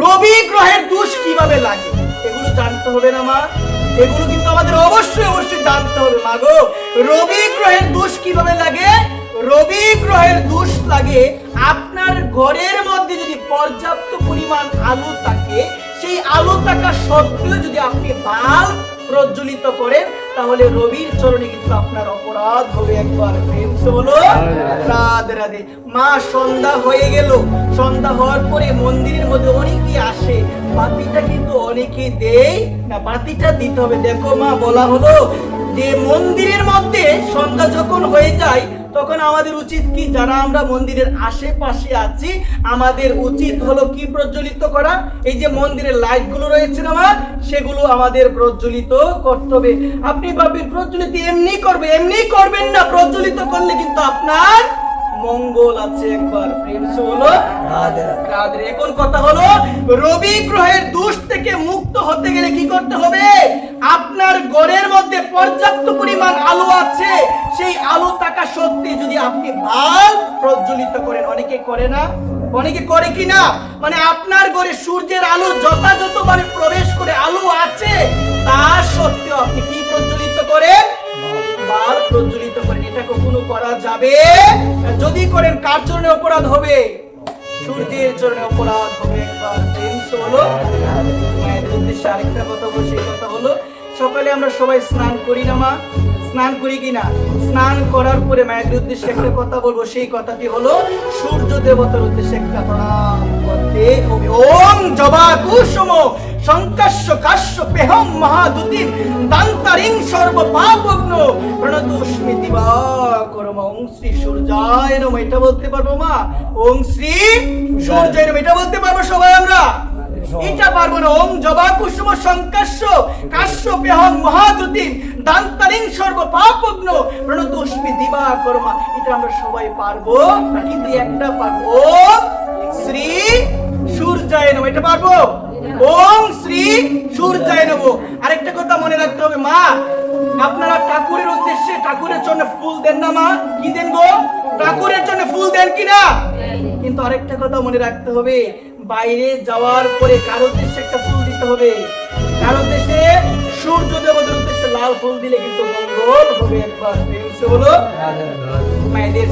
রবি গ্রহের দোষ কিভাবে লাগে এগুলো জানতে হবে না মা। এগুলো কিন্তু আমাদের অবশ্যই অবশ্যই জানতে হবে মা গো। রবি গ্রহের দোষ কিভাবে লাগে? রবি গ্রহের দোষ লাগে আপনার ঘরের মধ্যে যদি পর্যাপ্ত পরিমাণ আলো থাকে, সেই আলো থাকা সত্ত্বেও যদি আপনি বাল্ব প্রজ্বলিত করেন, তাহলে রবির চরণে কিন্তু আপনার অপরাধ হবে। একবার প্রেমসে বলো রাধে রাধে। মা সন্ধ্যা হয়ে গেল, সন্ধ্যা হওয়ার পরে মন্দিরের মধ্যে অনেকেই আসে, বাতিটা কিন্তু অনেকেই দেয় না, বাতিটা দিতে হবে। দেখো মা, বলা হলো যে মন্দিরের মধ্যে সন্ধ্যা যখন হয়ে যায় তখন আমাদের উচিত কি, যারা আমরা মন্দিরের আশেপাশে আছি আমাদের উচিত হলো কি প্রজ্বলিত করা। এই যে মন্দিরের লাইট গুলো রয়েছে না মা, সেগুলো আমাদের প্রজ্বলিত করতে হবে। আপনি ভাববেন প্রজ্বলিত এমনি করবে, এমনি করবেন না, প্রজ্বলিত করলে কিন্তু আপনার মঙ্গল আছে। একবার প্রেমসে হলো রাধে। এখন কথা হলো রবি গ্রহের দোষ থেকে মুক্ত হতে গেলে কি করতে হবে? আপনার ঘরের মধ্যে পর্যাপ্ত পরিমাণ আলো আছে, সেই আলো থাকা সত্ত্বে যদি আপনি বাল্ব প্রজ্বলিত করেন, অনেকে করে না, অনেকে করে কি না, মানে আপনার ঘরে সূর্যের আলো যথাযথভাবে প্রবেশ করে আলো আছে, তা সত্ত্বেও আপনি কি প্রজ্বলিত করেন? বাল্ব প্রজ্বলিত করেন। এটা কখনো করা যাবে? যদি করেন কার চরণে অপরাধ হবে? সূর্যের চরণে অপরাধ হবে। একবার প্রেমসে হলো মায়ের উদ্দেশ্যে আরেকটা কথা বলছি। সেই কথা হলো সকালে আমরা সবাই স্নান করি না মা? স্নান করি কিনা? স্নান করার পরে মায়ের উদ্দেশ্যে একটা কথা বলবো, সেই কথাটি হলো সূর্য দেবতার উদ্দেশ্যে একটা প্রণাম করতে হবে। ওম জবা কুসুম সংকাশ্য কাশ্য পেহম মহাদুতিম দান্তারিং সর্ব পাপগ্ন প্রণতোস্মি দিবাকরম ওং শ্রী সূর্যায় নমঃ। এটা বলতে পারবো মা? ওং শ্রী সূর্যায় নমঃ এটা বলতে পারবো সবাই আমরা? এটা পারবো না। ওম জবা কুসুম সংকাশ্য কাশ্য পেহম মহাদুতিম দান্তারিং সর্ব পাপগ্ন প্রণতোস্মি দিবাকরম, এটা আমরা সবাই পারবো, কিন্তু একটা পারবো, ওম শ্রী সূর্যায় নমঃ। এটা পারবো? ওম শ্রী সূর্যায় নমঃ। আরেকটা কথা মনে রাখতে হবে মা, আপনারা ঠাকুরের উদ্দেশ্যে ঠাকুরের জন্য ফুল দেন না মা? কি দেন গো? ঠাকুরের জন্য ফুল দেন কিনা? কিন্তু আরেকটা কথা মনে রাখতে হবে, বাইরে যাওয়ার পরে কারোর উদ্দেশ্যে একটা ফুল দিতে হবে। কারোর উদ্দেশ্যে সূর্য দেবতার উদ্দেশ্যে লাল ফুল দিলে কিন্তু মঙ্গল হবে। একবার প্রেমসে হলো মায়েদের